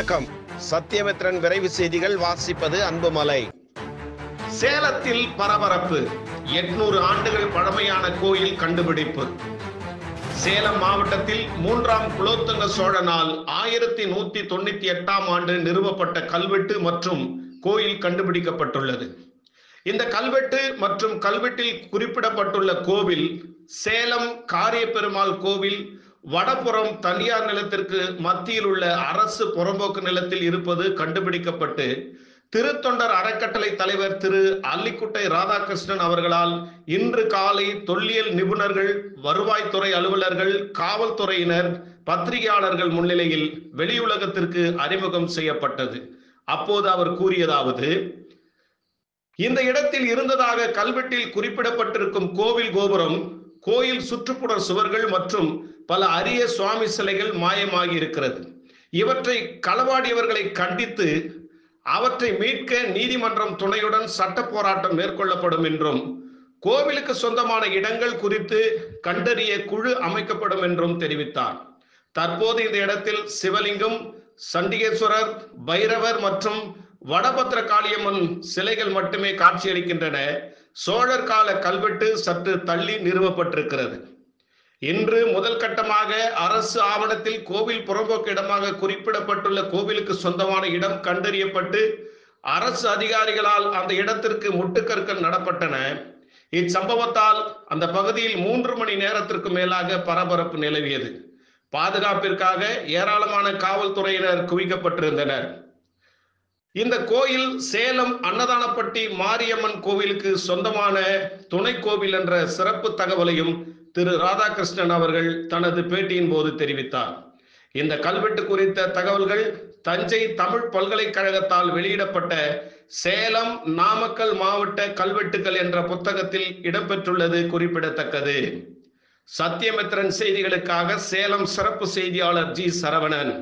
வணக்கம். சத்தியமித்ரன் விரைவு செய்திகள் வாசிப்பது அன்புமலை. சேலத்தில் பரபரப்பு. 800 ஆண்டுகள் பழமையான கோயில் கண்டுபிடிப்பு. சேலம் மாவட்டத்தில் 3ஆம் குலோத்துங்க சோழனால் 1198ஆம் ஆண்டு நிறுவப்பட்ட கல்வெட்டு மற்றும் கோயில் கண்டுபிடிக்கப்பட்டுள்ளது. இந்த கல்வெட்டு மற்றும் கல்வெட்டில் குறிப்பிடப்பட்டுள்ள கோவில் சேலம் காரியப்பெருமாள் கோவில் வடபுறம் தனியார் நிலத்திற்கு மத்தியில் உள்ள அரசு புறம்போக்கு நிலத்தில் இருப்பது கண்டுபிடிக்கப்பட்டு திருத்தொண்டர் அறக்கட்டளை தலைவர் திரு அல்லிக்குட்டை ராதாகிருஷ்ணன் அவர்களால் இன்று காலை தொல்லியல் நிபுணர்கள், வருவாய்த்துறை அலுவலர்கள், காவல்துறையினர், பத்திரிகையாளர்கள் முன்னிலையில் வெளியுலகத்திற்கு அறிமுகம் செய்யப்பட்டது. அப்போது அவர் கூறியதாவது: இந்த இடத்தில் இருந்ததாக கல்வெட்டில் குறிப்பிடப்பட்டிருக்கும் கோவில் கோபுரம், கோயில் சுற்றுப்புற சுவர்கள் மற்றும் பல அரிய சுவாமி சிலைகள் மாயமாகி இருக்கிறது. இவற்றை களவாடியவர்களை கண்டித்து அவற்றை மீட்க நீதிமன்றம் துணையுடன் சட்ட போராட்டம் மேற்கொள்ளப்படும் என்றும், கோவிலுக்கு சொந்தமான இடங்கள் குறித்து கண்டறிய குழு அமைக்கப்படும் என்றும் தெரிவித்தார். தற்போது இந்த இடத்தில் சிவலிங்கம், சண்டிகேஸ்வரர், பைரவர் மற்றும் வடபத்திர காளியம்மன் சிலைகள் மட்டுமே காட்சியளிக்கின்றன. சோழர் கால கல்வெட்டு சற்று தள்ளி நிறுவப்பட்டிருக்கிறது. இன்று முதல் கட்டமாக அரசு ஆவணத்தில் கோவில் புறம்போக்கு இடமாக குறிப்பிடப்பட்டுள்ள கோவிலுக்கு சொந்தமான இடம் கண்டறியப்பட்டு அரசு அதிகாரிகளால் அந்த இடத்திற்கு முட்டுக்கற்கள் நடப்பட்டன. இச்சம்பவத்தால் அந்த பகுதியில் 3 மணி நேரத்திற்கு மேலாக பரபரப்பு நிலவியது. பாதுகாப்பிற்காக ஏராளமான காவல்துறையினர் குவிக்கப்பட்டிருந்தனர். இந்த கோயில் சேலம் அன்னதானப்பட்டி மாரியம்மன் கோவிலுக்கு சொந்தமான துணை கோவில் என்ற சிறப்பு தகவலையும் திரு ராதாகிருஷ்ணன் அவர்கள் தனது பேட்டியின் போது தெரிவித்தார். இந்த கல்வெட்டு குறித்த தகவல்கள் தஞ்சை தமிழ் பல்கலைக்கழகத்தால் வெளியிடப்பட்ட சேலம் நாமக்கல் மாவட்ட கல்வெட்டுகள் என்ற புத்தகத்தில் இடம்பெற்றுள்ளது குறிப்பிடத்தக்கது. சத்தியமித்ரன் செய்திகளுக்காக சேலம் சிறப்பு செய்தியாளர் ஜி. சரவணன்.